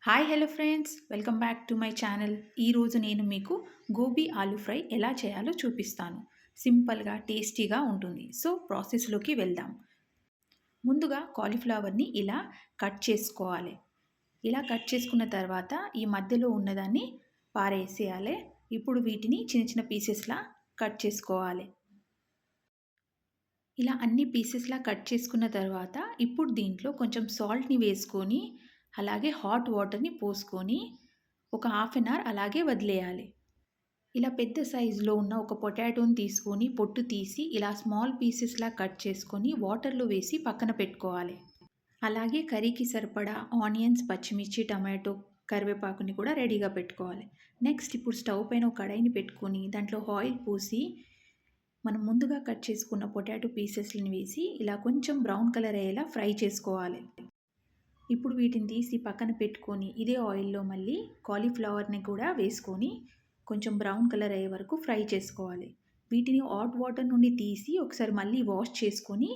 Hi hello friends, welcome back to my channel. ఈరోజు నేను మీకు గోబీ ఆలూ ఫ్రై ఎలా చేయాలో చూపిస్తాను. సింపుల్గా టేస్టీగా ఉంటుంది. సో ప్రాసెస్లోకి వెళ్దాం. ముందుగా కాలీఫ్లవర్ని ఇలా కట్ చేసుకోవాలి. ఇలా కట్ చేసుకున్న తర్వాత ఈ మధ్యలో ఉన్నదాన్ని పారేసేయాలి. ఇప్పుడు వీటిని చిన్న చిన్న పీసెస్లా కట్ చేసుకోవాలి. ఇలా అన్ని పీసెస్లా కట్ చేసుకున్న తర్వాత ఇప్పుడు దీంట్లో కొంచెం సాల్ట్ని వేసుకొని అలాగే హాట్ వాటర్ని పోసుకొని ఒక హాఫ్ అన్ అవర్ అలాగే వదిలేయాలి. ఇలా పెద్ద సైజులో ఉన్న ఒక పొటాటోని తీసుకొని పొట్టు తీసి ఇలా స్మాల్ పీసెస్లా కట్ చేసుకొని వాటర్లో వేసి పక్కన పెట్టుకోవాలి. అలాగే కర్రీకి సరిపడా ఆనియన్స్, పచ్చిమిర్చి, టమాటో, కరివేపాకుని కూడా రెడీగా పెట్టుకోవాలి. నెక్స్ట్ ఇప్పుడు స్టవ్ పైన ఒక కడాయిని పెట్టుకొని దాంట్లో ఆయిల్ పోసి మనం ముందుగా కట్ చేసుకున్న పొటాటో పీసెస్ని వేసి ఇలా కొంచెం బ్రౌన్ కలర్ అయ్యేలా ఫ్రై చేసుకోవాలి. ఇప్పుడు వీటిని తీసి పక్కన పెట్టుకొని ఇదే ఆయిల్లో మళ్ళీ కాలీఫ్లవర్ని కూడా వేసుకొని కొంచెం బ్రౌన్ కలర్ అయ్యే వరకు ఫ్రై చేసుకోవాలి. వీటిని హాట్ వాటర్ నుండి తీసి ఒకసారి మళ్ళీ వాష్ చేసుకొని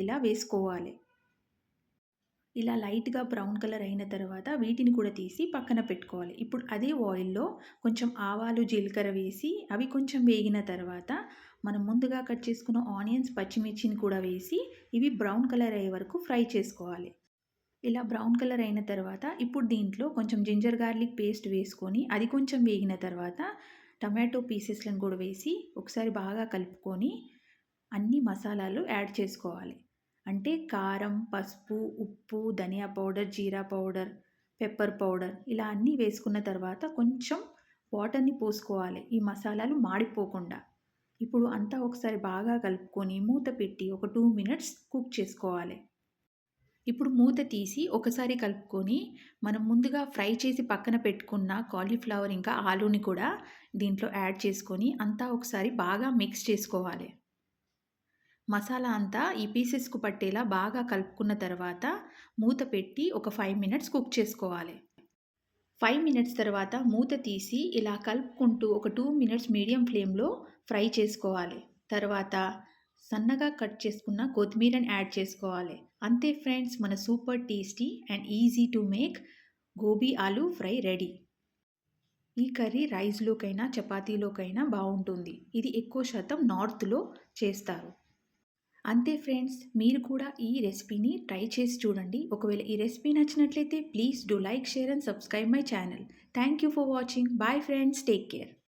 ఇలా వేసుకోవాలి. ఇలా లైట్గా బ్రౌన్ కలర్ అయిన తర్వాత వీటిని కూడా తీసి పక్కన పెట్టుకోవాలి. ఇప్పుడు అదే ఆయిల్లో కొంచెం ఆవాలు, జీలకర్ర వేసి అవి కొంచెం వేగిన తర్వాత మనం ముందుగా కట్ చేసుకున్న ఆనియన్స్, పచ్చిమిర్చిని కూడా వేసి ఇవి బ్రౌన్ కలర్ అయ్యే వరకు ఫ్రై చేసుకోవాలి. ఇలా బ్రౌన్ కలర్ అయిన తర్వాత ఇప్పుడు దీంట్లో కొంచెం జింజర్ గార్లిక్ పేస్ట్ వేసుకొని అది కొంచెం వేగిన తర్వాత టమాటో పీసెస్లను కూడా వేసి ఒకసారి బాగా కలుపుకొని అన్ని మసాలాలు యాడ్ చేసుకోవాలి. అంటే కారం, పసుపు, ఉప్పు, ధనియా పౌడర్, జీరా పౌడర్, పెప్పర్ పౌడర్ ఇలా అన్నీ వేసుకున్న తర్వాత కొంచెం వాటర్ని పోసుకోవాలి ఈ మసాలాలు మాడిపోకుండా. ఇప్పుడు అంతా ఒకసారి బాగా కలుపుకొని మూత పెట్టి ఒక 2 మినిట్స్ కుక్ చేసుకోవాలి. ఇప్పుడు మూత తీసి ఒకసారి కలుపుకొని మనం ముందుగా ఫ్రై చేసి పక్కన పెట్టుకున్న కాలీఫ్లవర్ ఇంకా ఆలూని కూడా దీంట్లో యాడ్ చేసుకొని అంతా ఒకసారి బాగా మిక్స్ చేసుకోవాలి. మసాలా అంతా ఈ పీసెస్కు పట్టేలా బాగా కలుపుకున్న తర్వాత మూత పెట్టి ఒక 5 మినిట్స్ కుక్ చేసుకోవాలి. 5 మినిట్స్ తర్వాత మూత తీసి ఇలా కలుపుకుంటూ ఒక 2 మినిట్స్ మీడియం ఫ్లేమ్లో ఫ్రై చేసుకోవాలి. తర్వాత సన్నగా కట్ చేసుకున్న కొత్తిమీరని యాడ్ చేసుకోవాలి. అంతే ఫ్రెండ్స్, మన super tasty and easy to make gobi aloo fry ready. ఈ కర్రీ రైస్లోకైనా చపాతీలోకైనా బాగుంటుంది. ఇది ఎక్కువ శాతం నార్త్లో చేస్తారు. అంతే ఫ్రెండ్స్, మీరు కూడా ఈ రెసిపీని ట్రై చేసి చూడండి. ఒకవేళ ఈ రెసిపీ నచ్చినట్లయితే please do like, share and subscribe my channel. Thank you for watching. Bye friends, take care.